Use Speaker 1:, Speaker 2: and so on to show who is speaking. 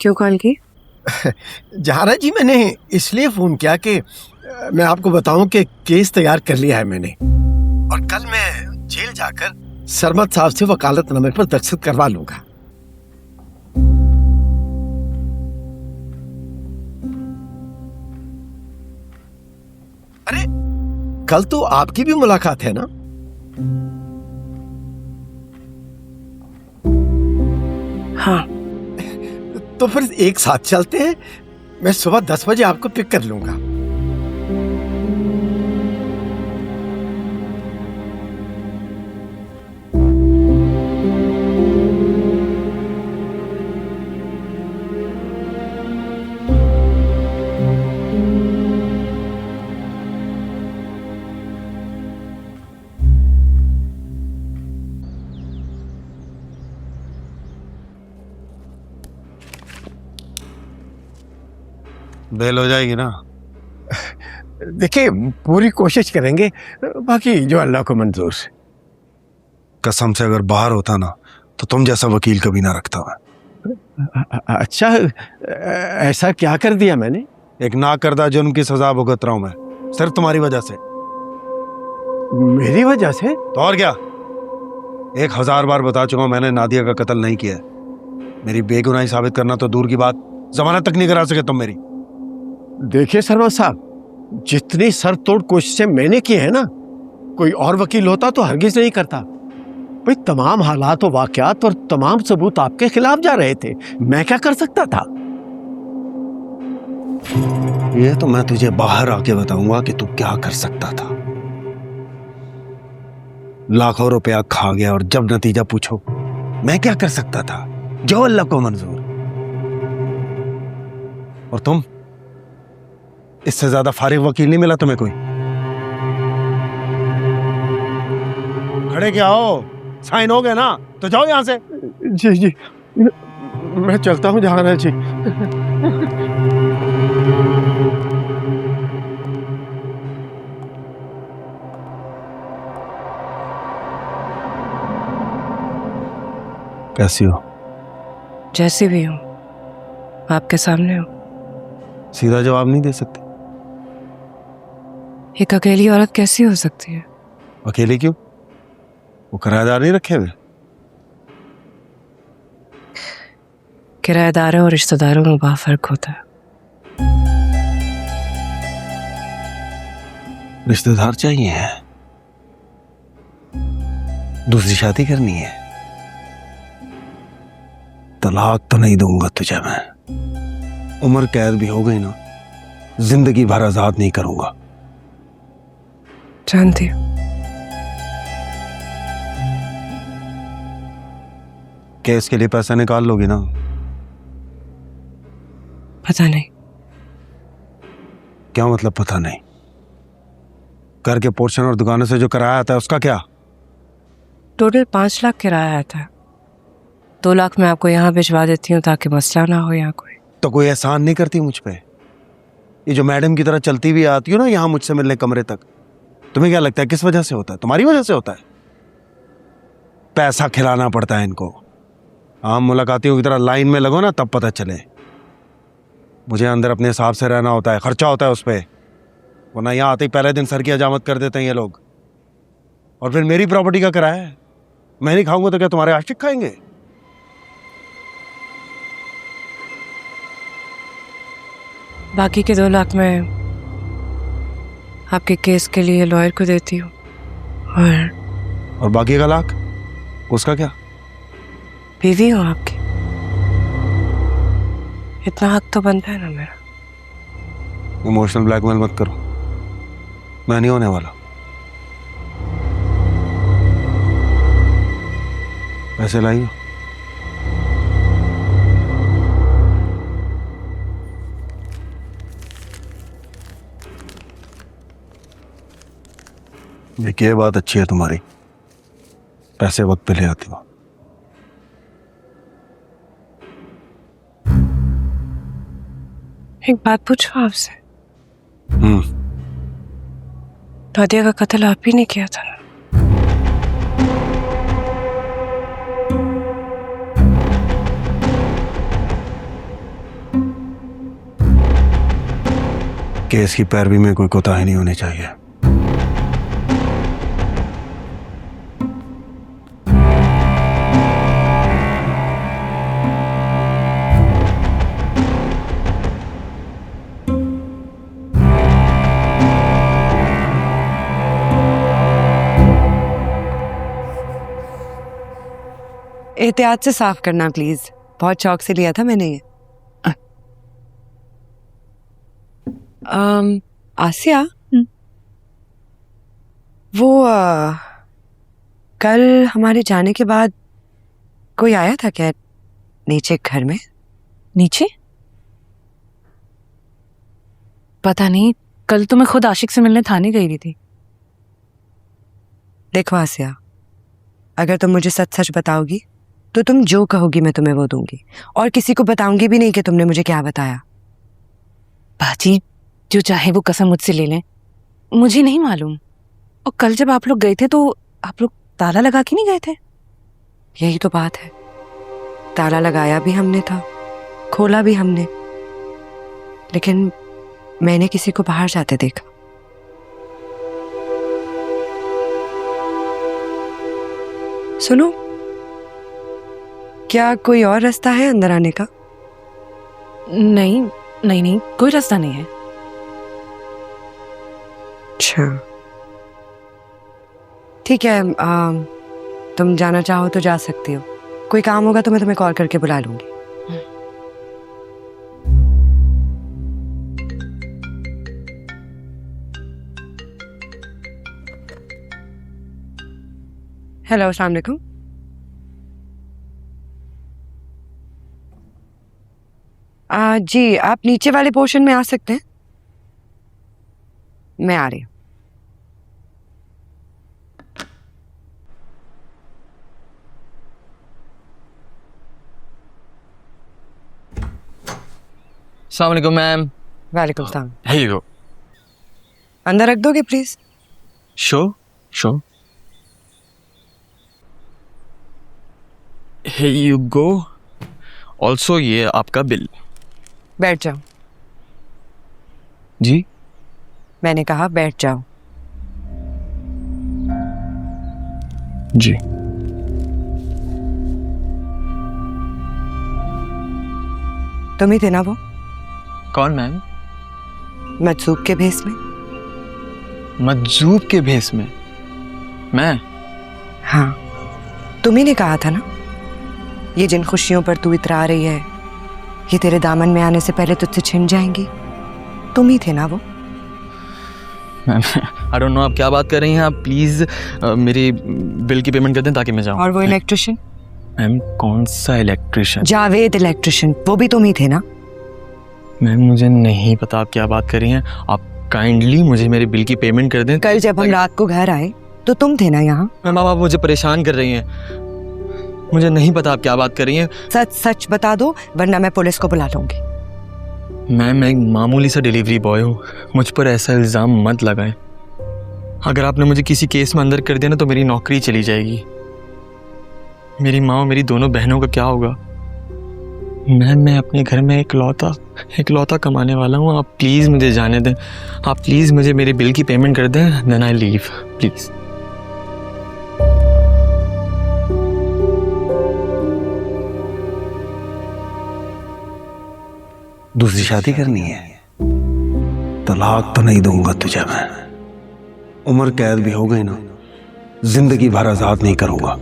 Speaker 1: क्यों कॉल की?
Speaker 2: जहारा जी, मैंने इसलिए फोन किया कि मैं आपको बताऊं कि केस तैयार कर लिया है मैंने, और कल मैं जेल जाकर सरमद साहब से वकालतनामे पर दस्तखत करवा लूंगा। अरे, कल तो आपकी भी मुलाकात है ना?
Speaker 1: हाँ।
Speaker 2: तो फिर एक साथ चलते हैं। मैं सुबह 10 बजे आपको पिक कर लूंगा।
Speaker 3: बेल हो जाएगी ना?
Speaker 2: देखिए, पूरी कोशिश करेंगे, बाकी जो अल्लाह को मंजूर है।
Speaker 3: कसम से अगर बाहर होता ना तो तुम जैसा वकील कभी ना रखता मैं।
Speaker 2: अच्छा, ऐसा क्या कर दिया मैंने?
Speaker 3: एक नाकर्दा जुर्म की सजा भुगत रहा हूं मैं, सिर्फ तुम्हारी वजह से।
Speaker 2: मेरी वजह से?
Speaker 3: तो और क्या, 1000 बार बता चुका हूं मैंने नादिया का कत्ल नहीं किया है। मेरी बेगुनाही साबित करना तो दूर की बात, जमानत तक नहीं करा सके तुम मेरी।
Speaker 2: देखिए सरवत साहब, जितनी सर तोड़ कोशिशें मैंने की है ना, कोई और वकील होता तो हरगिज नहीं करता। भाई, तमाम हालात और वाकयात और तमाम सबूत आपके खिलाफ जा रहे थे, मैं क्या कर सकता था?
Speaker 3: ये तो मैं तुझे बाहर आके बताऊंगा कि तू क्या कर सकता था। लाखों रुपया खा गया और जब नतीजा पूछो मैं क्या कर सकता था, जो अल्लाह को मंजूर। और तुम, इससे ज्यादा फारिग वकील नहीं मिला तुम्हें कोई। खड़े क्या हो, साइन हो गए ना तो जाओ यहां से।
Speaker 2: जी जी, मैं चलता हूं जहाना जी।
Speaker 3: कैसी हो?
Speaker 1: जैसी भी हूँ, आपके सामने हूँ।
Speaker 3: सीधा जवाब नहीं दे सकते?
Speaker 1: एक अकेली औरत कैसी हो सकती है?
Speaker 3: अकेले क्यों? वो किराएदार नहीं रखे हुए?
Speaker 1: किराएदारों और रिश्तेदारों में बड़ा फर्क होता है।
Speaker 3: रिश्तेदार चाहिए है? दूसरी शादी करनी है? तलाक तो नहीं दूंगा तुझे मैं। उम्र कैद भी हो गई ना, जिंदगी भर आजाद नहीं करूंगा।
Speaker 1: जानती हूँ।
Speaker 3: केस के लिए पैसा निकाल लोगी ना?
Speaker 1: पता नहीं।
Speaker 3: क्या मतलब पता नहीं? घर के पोर्शन और दुकानों से जो किराया आता है उसका क्या?
Speaker 1: टोटल 5 लाख किराया आता है। 2 लाख मैं आपको यहाँ भिजवा देती हूँ ताकि मसला ना हो यहाँ कोई।
Speaker 3: तो कोई एहसान नहीं करती मुझ पे? ये जो मैडम की तरह चलती हुई आती हो ना यहाँ मुझसे मिलने कमरे तक, तुम्हें क्या लगता है किस वजह से होता है? तुम्हारी वजह से होता है। पैसा खिलाना पड़ता है इनको। आम मुलाकातियों की तरह लाइन में लगो ना तब पता चले। मुझे अंदर अपने हिसाब से रहना होता है, खर्चा होता है उस पर, वरना यहाँ आते ही पहले दिन सर की हजामत कर देते हैं ये लोग। और फिर मेरी प्रॉपर्टी का किराया है, मैं नहीं खाऊंगा तो क्या तुम्हारे आशिक खाएंगे?
Speaker 1: बाकी के 2 लाख मैं आपके केस के लिए लॉयर को देती हूँ।
Speaker 3: और बाकी का लाख उसका क्या?
Speaker 1: बीवी हूँ आपकी, इतना हक तो बनता है ना मेरा।
Speaker 3: इमोशनल ब्लैकमेल मत करो, मैं नहीं होने वाला। पैसे लाइए। देखिए, बात अच्छी है तुम्हारी, पैसे वक्त पे ले आती हो।
Speaker 1: एक बात पूछूं आपसे? नादिया का कत्ल आप ही ने किया था ना?
Speaker 3: केस की पैरवी में कोई कोताही नहीं होनी चाहिए।
Speaker 1: एहतियात से साफ करना प्लीज, बहुत शौक से लिया था मैंने ये। आसिया, वो कल हमारे जाने के बाद कोई आया था क्या नीचे घर में?
Speaker 4: नीचे? पता नहीं, कल तो मैं खुद आशिक से मिलने थाने गई थी।
Speaker 1: देखो आसिया, अगर तुम मुझे सच सच बताओगी तो तुम जो कहोगी मैं तुम्हें वो दूंगी, और किसी को बताऊंगी भी नहीं कि तुमने मुझे क्या बताया।
Speaker 4: बाजी, जो चाहे वो कसम मुझसे ले लें, मुझे नहीं मालूम। और कल जब आप लोग गए थे तो आप लोग ताला लगा के नहीं गए थे?
Speaker 1: यही तो बात है, ताला लगाया भी हमने था, खोला भी हमने, लेकिन मैंने किसी को बाहर जाते देखा। सुनो, क्या कोई और रास्ता है अंदर आने का?
Speaker 4: नहीं नहीं नहीं, कोई रास्ता नहीं है।
Speaker 1: अच्छा ठीक है, तुम जाना चाहो तो जा सकती हो। कोई काम होगा तो मैं तुम्हें कॉल करके बुला लूंगी। हेलो, अस्सलाम वालेकुम। जी, आप नीचे वाले पोर्शन में आ सकते हैं, मैं आ रही हूँ।
Speaker 5: अस्सलाम वालेकुम मैम।
Speaker 1: वालेकुम सलाम।
Speaker 5: Here you go.
Speaker 1: अंदर रख दोगे please?
Speaker 5: Sure, sure. Here you go. Also ये आपका बिल।
Speaker 1: बैठ जाओ।
Speaker 5: जी?
Speaker 1: मैंने कहा बैठ जाओ।
Speaker 5: जी।
Speaker 1: तुम ही थे ना वो
Speaker 5: कौन मैम?
Speaker 1: मजसूब के भेस में?
Speaker 5: मजजूब के भेस में? मैं?
Speaker 1: हाँ, तुम ही ने कहा था ना, ये जिन खुशियों पर तू इतरा रही है ये तेरे दामन में आने से पहले तुझसे छिन जाएंगी। तुम ही थे ना वो।
Speaker 5: मैम आई डोंट नो आप क्या बात कर रही हैं। आप प्लीज मेरी बिल की पेमेंट कर दें ताकि मैं जाऊँ।
Speaker 1: और वो इलेक्ट्रिशियन?
Speaker 5: मैम कौन सा इलेक्ट्रिशियन?
Speaker 1: जावेद इलेक्ट्रिशियन, वो भी तुम ही थे ना?
Speaker 5: मैम मुझे नहीं पता आप क्या बात कर रही हैं। आप काइंडली मुझे मेरे बिल की पेमेंट कर दें।
Speaker 1: कल जब हम रात को घर आए तो तुम थे ना यहाँ?
Speaker 5: मैम आप मुझे परेशान कर रही हैं, मुझे नहीं पता आप क्या बात कर रही हैं।
Speaker 1: सच सच बता दो वरना मैं पुलिस को बुला लूंगी।
Speaker 5: मैम मैं एक मामूली सा डिलीवरी बॉय हूँ, मुझ पर ऐसा इल्ज़ाम मत लगाएं। अगर आपने मुझे किसी केस में अंदर कर दिया ना तो मेरी नौकरी चली जाएगी। मेरी माँ और मेरी दोनों बहनों का क्या होगा? मैम मैं अपने घर में इकलौता कमाने वाला हूँ। आप प्लीज़ मुझे जाने दें। आप प्लीज़ मुझे मेरे बिल की पेमेंट कर दें, देन आई लीव प्लीज़।
Speaker 3: दूसरी शादी करनी है? तलाक तो नहीं दूंगा तुझे मैं। उम्र कैद भी हो गई ना, जिंदगी भर आजाद नहीं करूंगा।